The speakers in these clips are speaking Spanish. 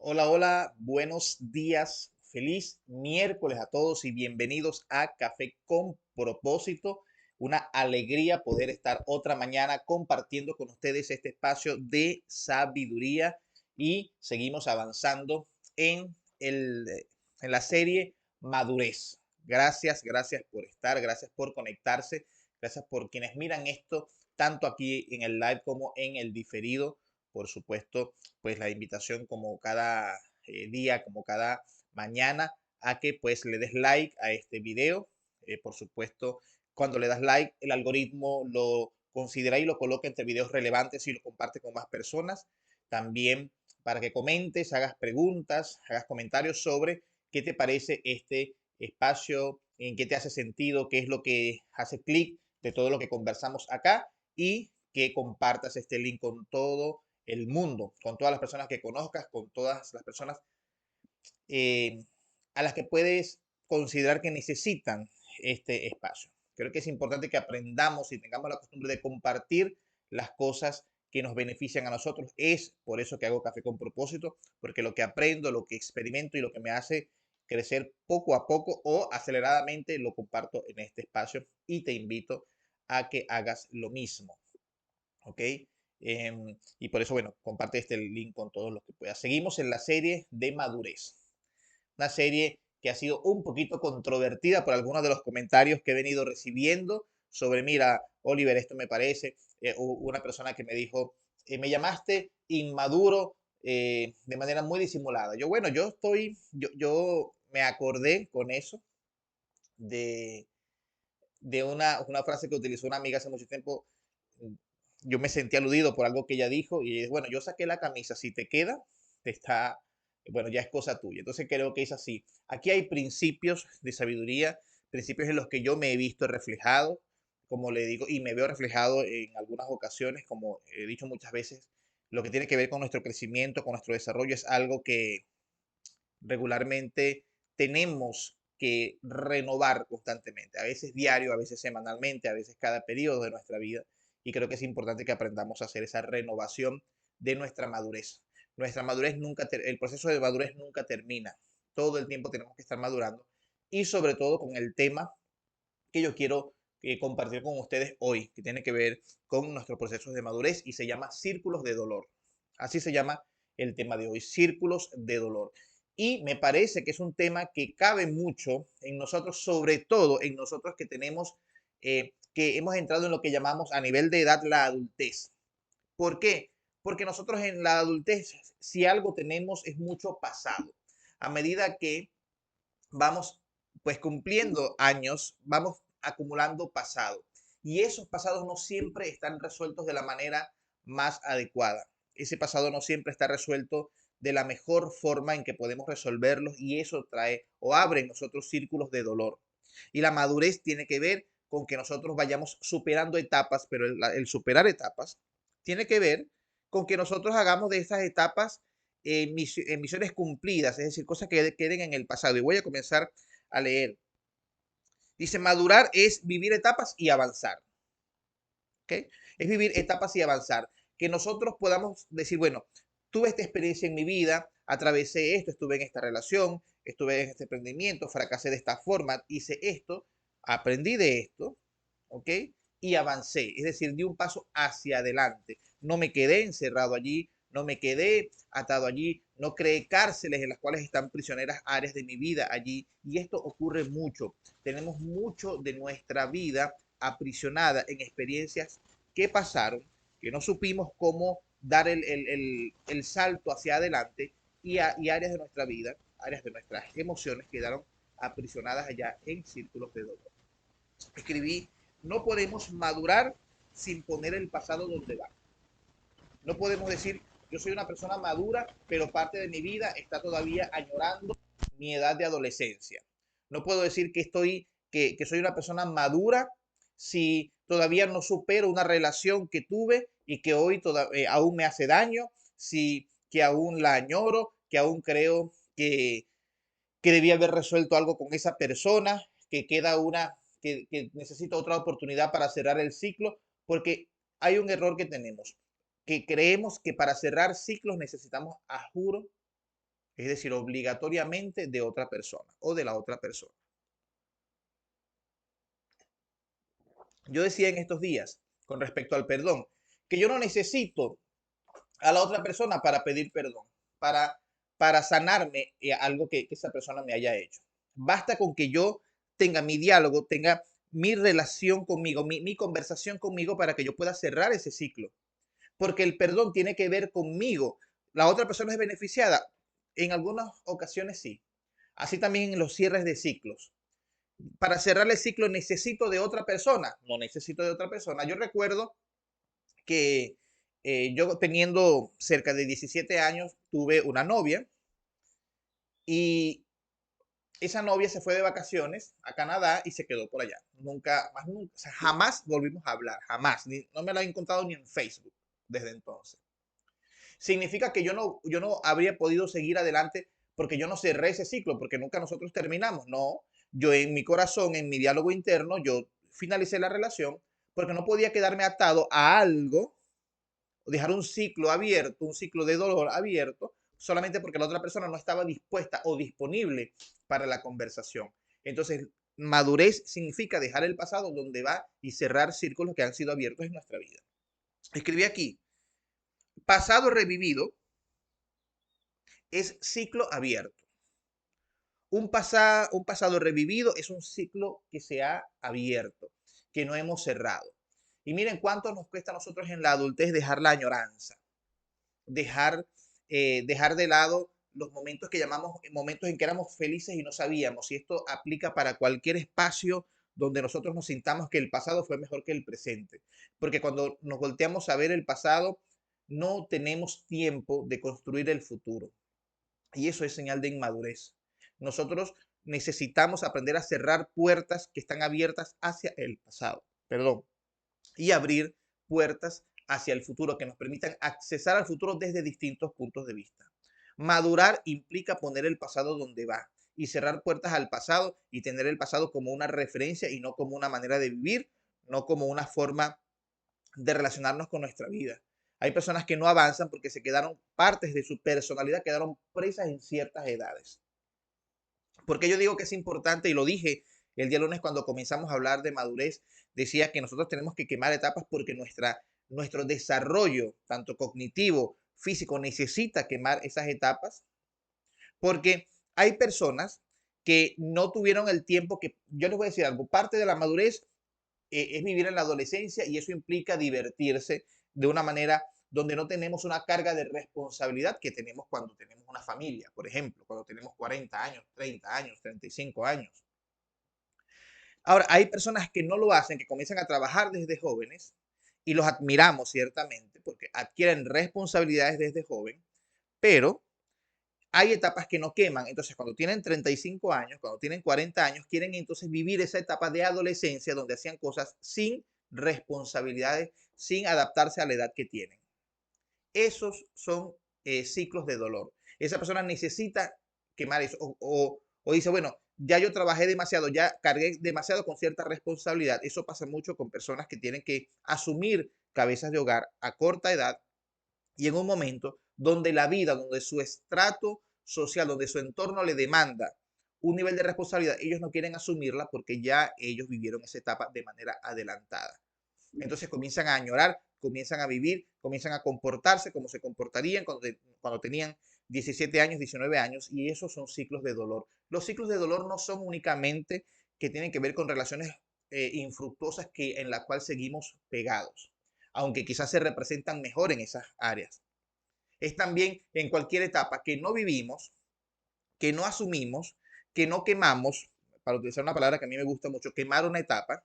Hola, hola, buenos días, feliz miércoles a todos y bienvenidos a Café con Propósito. Una alegría poder estar otra mañana compartiendo con ustedes este espacio de sabiduría y seguimos avanzando en, el, en la serie Madurez. Gracias por estar, gracias por conectarse, gracias por quienes miran esto tanto aquí en el live como en el diferido. Por supuesto, pues la invitación como cada día, como cada mañana, a que pues le des like a este video. Por supuesto, cuando le das like, el algoritmo lo considera y lo coloca entre videos relevantes y lo comparte con más personas. También para que comentes, hagas preguntas, hagas comentarios sobre qué te parece este espacio, en qué te hace sentido, qué es lo que hace clic de todo lo que conversamos acá y que compartas este link con todo el mundo, con todas las personas que conozcas, con todas las personas eh, a las que puedes considerar que necesitan este espacio. Creo que es importante que aprendamos y tengamos la costumbre de compartir las cosas que nos benefician a nosotros. Es por eso que hago Café con Propósito, porque lo que aprendo, lo que experimento y lo que me hace crecer poco a poco o aceleradamente lo comparto en este espacio y te invito a que hagas lo mismo. ¿Ok? Y por eso, bueno, comparte este link con todos los que puedas. Seguimos en la serie de madurez. Una serie que ha sido un poquito controvertida por algunos de los comentarios que he venido recibiendo sobre, mira, Oliver, esto me parece. Hubo una persona que me dijo, me llamaste inmaduro de manera muy disimulada. Yo, bueno, yo me acordé con eso de, de una frase que utilizó una amiga hace mucho tiempo. Yo me sentí aludido por algo que ella dijo y es, bueno, yo saqué la camisa, si te queda, te está, bueno, ya es cosa tuya. Entonces creo que es así. Aquí hay principios de sabiduría, principios en los que yo me he visto reflejado, como le digo, y me veo reflejado en algunas ocasiones, como he dicho muchas veces, lo que tiene que ver con nuestro crecimiento, con nuestro desarrollo, es algo que regularmente tenemos que renovar constantemente, a veces diario, a veces semanalmente, a veces cada periodo de nuestra vida. Y creo que es importante que aprendamos a hacer esa renovación de nuestra madurez. Nuestra madurez nunca, el proceso de madurez nunca termina. Todo el tiempo tenemos que estar madurando y sobre todo con el tema que yo quiero compartir con ustedes hoy, que tiene que ver con nuestros procesos de madurez y se llama círculos de dolor. Así se llama el tema de hoy, círculos de dolor. Y me parece que es un tema que cabe mucho en nosotros, sobre todo en nosotros que tenemos, que hemos entrado en lo que llamamos a nivel de edad la adultez. ¿Por qué? Porque nosotros en la adultez, si algo tenemos, es mucho pasado. A medida que vamos pues cumpliendo años, vamos acumulando pasado. Y esos pasados no siempre están resueltos de la manera más adecuada. Ese pasado no siempre está resuelto de la mejor forma en que podemos resolverlos y eso trae o abre en nosotros círculos de dolor. Y la madurez tiene que ver con que nosotros vayamos superando etapas, pero el superar etapas tiene que ver con que nosotros hagamos de esas etapas misiones cumplidas, es decir, cosas que queden en el pasado. Y voy a comenzar a leer. Dice, madurar es vivir etapas y avanzar. ¿Okay? Es vivir etapas y avanzar. Que nosotros podamos decir, bueno, tuve esta experiencia en mi vida, atravesé esto, estuve en esta relación, estuve en este emprendimiento, fracasé de esta forma, hice esto, aprendí de esto, ¿ok? Y avancé, es decir, di un paso hacia adelante. No me quedé encerrado allí, no me quedé atado allí, no creé cárceles en las cuales están prisioneras áreas de mi vida allí. Y esto ocurre mucho. Tenemos mucho de nuestra vida aprisionada en experiencias que pasaron, que no supimos cómo dar el salto hacia adelante y áreas de nuestra vida, áreas de nuestras emociones quedaron aprisionadas allá en círculos de dolor. Escribí, no podemos madurar sin poner el pasado donde va. No podemos decir, yo soy una persona madura, pero parte de mi vida está todavía añorando mi edad de adolescencia. No puedo decir que soy una persona madura si todavía no supero una relación que tuve y que hoy aún me hace daño, si que aún la añoro, que aún creo que debía haber resuelto algo con esa persona, que queda que necesito otra oportunidad para cerrar el ciclo, porque hay un error que tenemos, que creemos que para cerrar ciclos necesitamos, a juro, es decir, obligatoriamente de otra persona o de la otra persona. Yo decía en estos días, con respecto al perdón, que yo no necesito a la otra persona para pedir perdón, para, para sanarme algo que esa persona me haya hecho. Basta con que yo tenga mi diálogo, tenga mi relación conmigo, mi conversación conmigo para que yo pueda cerrar ese ciclo. Porque el perdón tiene que ver conmigo. La otra persona es beneficiada. En algunas ocasiones sí. Así también en los cierres de ciclos. Para cerrar el ciclo necesito de otra persona. No necesito de otra persona. Yo recuerdo que yo teniendo cerca de 17 años tuve una novia y esa novia se fue de vacaciones a Canadá y se quedó por allá. Nunca, más nunca, o sea, jamás volvimos a hablar, jamás. No me la he encontrado ni en Facebook desde entonces. Significa que yo no habría podido seguir adelante porque yo no cerré ese ciclo, porque nunca nosotros terminamos. No, yo en mi corazón, en mi diálogo interno, yo finalicé la relación porque no podía quedarme atado a algo dejar un ciclo abierto, un ciclo de dolor abierto, solamente porque la otra persona no estaba dispuesta o disponible para la conversación. Entonces, madurez significa dejar el pasado donde va y cerrar círculos que han sido abiertos en nuestra vida. Escribí aquí, pasado revivido es ciclo abierto. Un pasado revivido es un ciclo que se ha abierto, que no hemos cerrado. Y miren cuánto nos cuesta a nosotros en la adultez dejar la añoranza, dejar, dejar de lado los momentos que llamamos momentos en que éramos felices y no sabíamos. Y esto aplica para cualquier espacio donde nosotros nos sintamos que el pasado fue mejor que el presente. Porque cuando nos volteamos a ver el pasado, no tenemos tiempo de construir el futuro. Y eso es señal de inmadurez. Nosotros necesitamos aprender a cerrar puertas que están abiertas hacia el pasado. Perdón, y abrir puertas hacia el futuro que nos permitan accesar al futuro desde distintos puntos de vista. Madurar implica poner el pasado donde va y cerrar puertas al pasado y tener el pasado como una referencia y no como una manera de vivir, no como una forma de relacionarnos con nuestra vida. Hay personas que no avanzan porque se quedaron, partes de su personalidad quedaron presas en ciertas edades. Porque yo digo que es importante, y lo dije el día lunes cuando comenzamos a hablar de madurez, decía que nosotros tenemos que quemar etapas porque nuestro desarrollo, tanto cognitivo, físico, necesita quemar esas etapas, porque hay personas que no tuvieron el tiempo que, yo les voy a decir algo, parte de la madurez es vivir en la adolescencia y eso implica divertirse de una manera donde no tenemos una carga de responsabilidad que tenemos cuando tenemos una familia, por ejemplo, cuando tenemos 40 años, 30 años, 35 años. Ahora, hay personas que no lo hacen, que comienzan a trabajar desde jóvenes y los admiramos ciertamente porque adquieren responsabilidades desde joven, pero hay etapas que no queman. Entonces, cuando tienen 35 años, cuando tienen 40 años, quieren entonces vivir esa etapa de adolescencia donde hacían cosas sin responsabilidades, sin adaptarse a la edad que tienen. Esos son ciclos de dolor. Esa persona necesita quemar eso o dice, bueno, ya yo trabajé demasiado, ya cargué demasiado con cierta responsabilidad. Eso pasa mucho con personas que tienen que asumir cabezas de hogar a corta edad y en un momento donde la vida, donde su estrato social, donde su entorno le demanda un nivel de responsabilidad, ellos no quieren asumirla porque ya ellos vivieron esa etapa de manera adelantada. Entonces comienzan a añorar, comienzan a vivir, comienzan a comportarse como se comportarían cuando tenían 17 años, 19 años, y esos son ciclos de dolor. Los ciclos de dolor no son únicamente que tienen que ver con relaciones infructuosas que, en la cual seguimos pegados, aunque quizás se representan mejor en esas áreas. Es también en cualquier etapa que no vivimos, que no asumimos, que no quemamos, para utilizar una palabra que a mí me gusta mucho, quemar una etapa,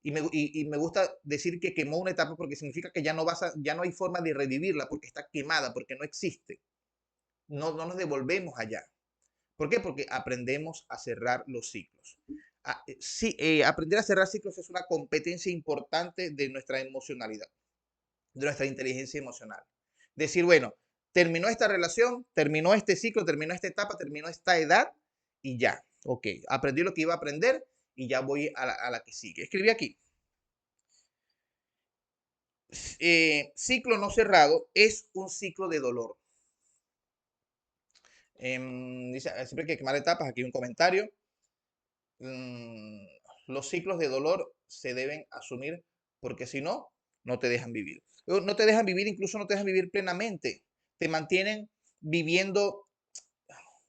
y me gusta decir que quemó una etapa porque significa que ya no hay forma de revivirla porque está quemada, porque no existe. No nos devolvemos allá. ¿Por qué? Porque aprendemos a cerrar los ciclos. Sí, aprender a cerrar ciclos es una competencia importante de nuestra emocionalidad, de nuestra inteligencia emocional. Decir, bueno, terminó esta relación, terminó este ciclo, terminó esta etapa, terminó esta edad y ya. Ok, aprendí lo que iba a aprender y ya voy a la que sigue. Escribí aquí. Ciclo no cerrado es un ciclo de dolor. Dice, siempre hay que quemar etapas. Aquí hay un comentario. mm, los ciclos de dolor se deben asumir porque si no, no te dejan vivir. No te dejan vivir, incluso no te dejan vivir plenamente. Te mantienen viviendo,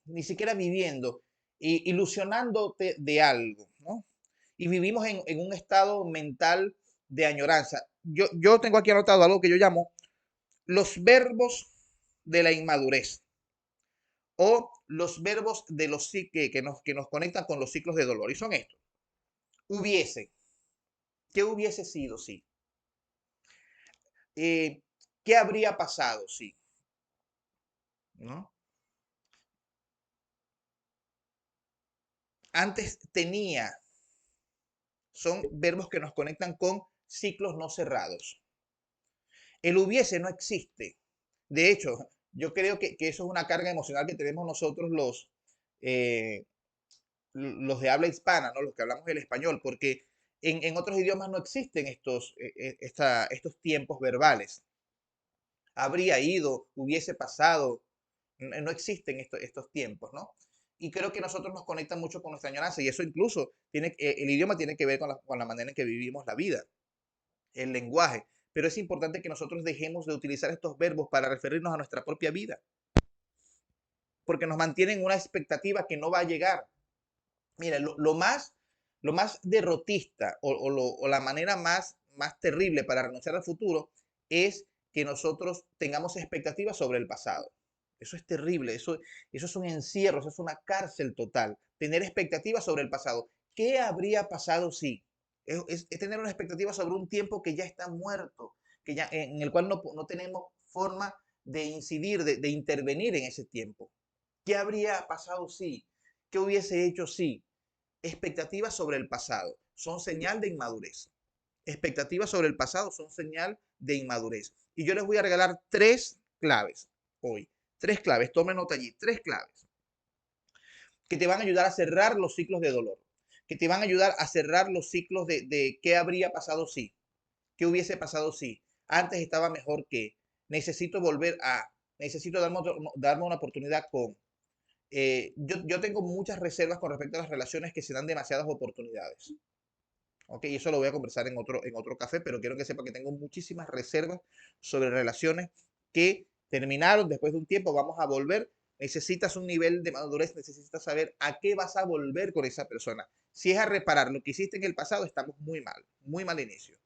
ni siquiera viviendo, ilusionándote de algo, ¿no? Y vivimos en un estado mental de añoranza. Yo tengo aquí anotado algo que yo llamo los verbos de la inmadurez o los verbos de los que nos conectan con los ciclos de dolor. Y son estos. Hubiese. ¿Qué hubiese sido? Sí. Eh, ¿Qué habría pasado? Sí. ¿No? Antes tenía. Son verbos que nos conectan con ciclos no cerrados. El hubiese no existe. De hecho, yo creo que eso es una carga emocional que tenemos nosotros eh, los de habla hispana, ¿no? Los que hablamos el español, porque en otros idiomas no existen estos tiempos verbales. Habría ido, hubiese pasado, no existen estos tiempos, ¿no? Y creo que nosotros nos conectan mucho con nuestra añoranza y eso incluso el idioma tiene que ver con la manera en que vivimos la vida, el lenguaje. Pero es importante que nosotros dejemos de utilizar estos verbos para referirnos a nuestra propia vida, porque nos mantienen una expectativa que no va a llegar. Mira, lo más derrotista o la manera más terrible para renunciar al futuro es que nosotros tengamos expectativas sobre el pasado. Eso es terrible, eso es un encierro, eso es una cárcel total. Tener expectativas sobre el pasado. ¿Qué habría pasado si? Es tener una expectativa sobre un tiempo que ya está muerto, en el cual no tenemos forma de incidir, de intervenir en ese tiempo. ¿Qué habría pasado si? ¿Qué hubiese hecho si? Expectativas sobre el pasado son señal de inmadurez. Expectativas sobre el pasado son señal de inmadurez. Y yo les voy a regalar tres claves hoy. Tres claves, tomen nota allí, tres claves que te van a ayudar a cerrar los ciclos de dolor, que te van a ayudar a cerrar los ciclos de qué habría pasado si, qué hubiese pasado si, antes estaba mejor que, necesito volver a, necesito darme una oportunidad con, yo tengo muchas reservas con respecto a las relaciones que se dan demasiadas oportunidades. Ok, eso lo voy a conversar en otro café, pero quiero que sepa que tengo muchísimas reservas sobre relaciones que terminaron después de un tiempo, vamos a volver. Necesitas un nivel de madurez, necesitas saber a qué vas a volver con esa persona. Si es a reparar lo que hiciste en el pasado, estamos muy mal inicio.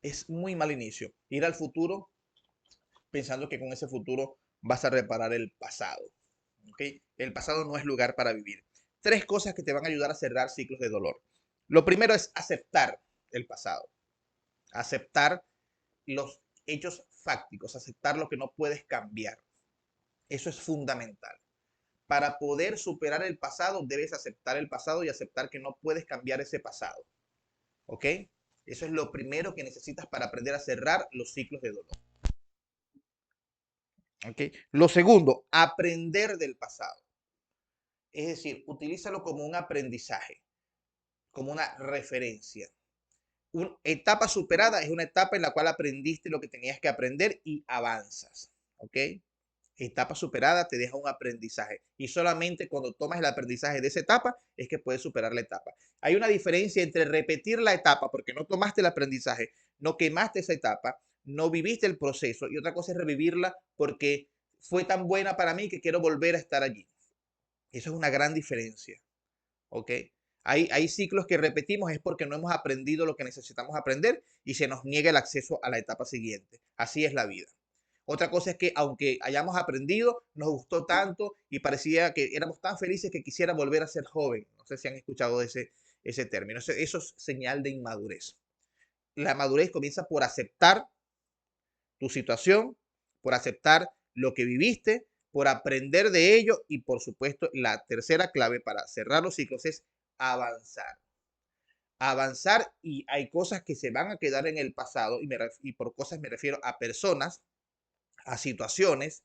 Es muy mal inicio. Ir al futuro pensando que con ese futuro vas a reparar el pasado. ¿Okay? El pasado no es lugar para vivir. Tres cosas que te van a ayudar a cerrar ciclos de dolor. Lo primero es aceptar el pasado, aceptar los hechos fácticos, aceptar lo que no puedes cambiar. Eso es fundamental. Para poder superar el pasado, debes aceptar el pasado y aceptar que no puedes cambiar ese pasado. ¿Ok? Eso es lo primero que necesitas para aprender a cerrar los ciclos de dolor. ¿Ok? Lo segundo, aprender del pasado. Es decir, utilízalo como un aprendizaje, como una referencia. Una etapa superada es una etapa en la cual aprendiste lo que tenías que aprender y avanzas. ¿Ok? Etapa superada te deja un aprendizaje y solamente cuando tomas el aprendizaje de esa etapa es que puedes superar la etapa. Hay una diferencia entre repetir la etapa porque no tomaste el aprendizaje, no quemaste esa etapa, no viviste el proceso y otra cosa es revivirla porque fue tan buena para mí que quiero volver a estar allí. Eso es una gran diferencia. ¿Ok? Hay ciclos que repetimos es porque no hemos aprendido lo que necesitamos aprender y se nos niega el acceso a la etapa siguiente. Así es la vida. Otra cosa es que aunque hayamos aprendido, nos gustó tanto y parecía que éramos tan felices que quisiera volver a ser joven. No sé si han escuchado ese término. Eso es señal de inmadurez. La madurez comienza por aceptar tu situación, por aceptar lo que viviste, por aprender de ello y por supuesto la tercera clave para cerrar los ciclos es avanzar. Avanzar y hay cosas que se van a quedar en el pasado y por cosas me refiero a personas, a situaciones,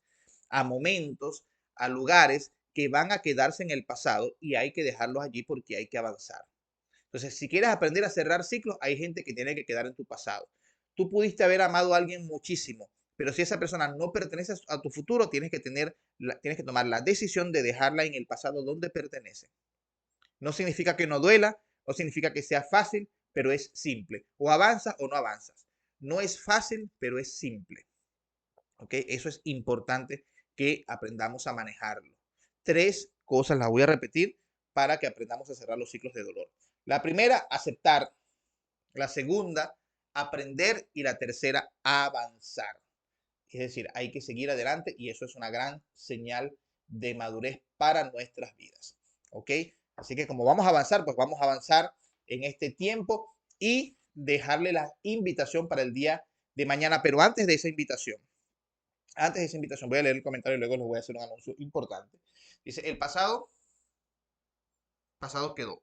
a momentos, a lugares que van a quedarse en el pasado y hay que dejarlos allí porque hay que avanzar. Entonces, si quieres aprender a cerrar ciclos, hay gente que tiene que quedar en tu pasado. Tú pudiste haber amado a alguien muchísimo, pero si esa persona no pertenece a tu futuro, tienes que tomar la decisión de dejarla en el pasado donde pertenece. No significa que no duela, no significa que sea fácil, pero es simple. O avanzas o no avanzas. No es fácil, pero es simple. ¿Ok? Eso es importante que aprendamos a manejarlo. 3 cosas las voy a repetir para que aprendamos a cerrar los ciclos de dolor. La primera, aceptar. La segunda, aprender. Y la tercera, avanzar. Es decir, hay que seguir adelante y eso es una gran señal de madurez para nuestras vidas. ¿Ok? Así que como vamos a avanzar, pues vamos a avanzar en este tiempo y dejarle la invitación para el día de mañana. Pero antes de esa invitación, voy a leer el comentario y luego les voy a hacer un anuncio importante. Dice, el pasado quedó.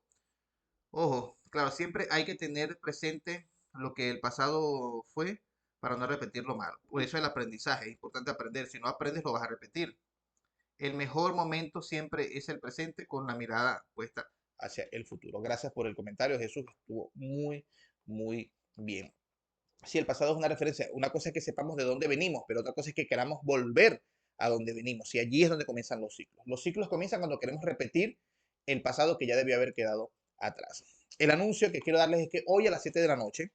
Ojo, claro, siempre hay que tener presente lo que el pasado fue para no repetir lo malo. Por eso el aprendizaje, es importante aprender. Si no aprendes, lo vas a repetir. El mejor momento siempre es el presente con la mirada puesta hacia el futuro. Gracias por el comentario, Jesús. Estuvo muy, muy bien. Si el pasado es una referencia, una cosa es que sepamos de dónde venimos, pero otra cosa es que queramos volver a donde venimos. Y allí es donde comienzan los ciclos. Los ciclos comienzan cuando queremos repetir el pasado que ya debió haber quedado atrás. El anuncio que quiero darles es que hoy a las 7 de la noche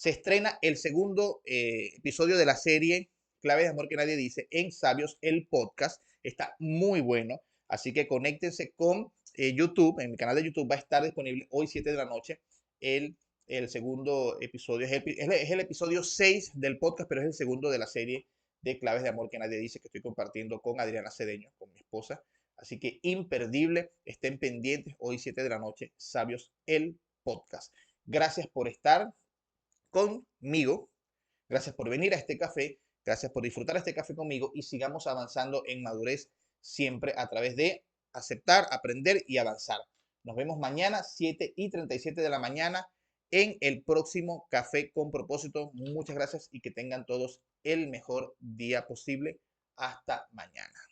se estrena el segundo episodio de la serie Claves de Amor que Nadie Dice en Sabios, el podcast. Está muy bueno, así que conéctense con YouTube. En mi canal de YouTube va a estar disponible hoy 7 de la noche el, el segundo episodio. Es el episodio 6 del podcast, pero es el segundo de la serie de Claves de Amor que Nadie Dice que estoy compartiendo con Adriana Cedeño, con mi esposa. Así que imperdible, estén pendientes hoy 7 de la noche, Sabios, el podcast. Gracias por estar conmigo. Gracias por venir a este café. Gracias por disfrutar este café conmigo y sigamos avanzando en madurez siempre a través de aceptar, aprender y avanzar. Nos vemos mañana 7:37 de la mañana en el próximo Café con Propósito. Muchas gracias y que tengan todos el mejor día posible. Hasta mañana.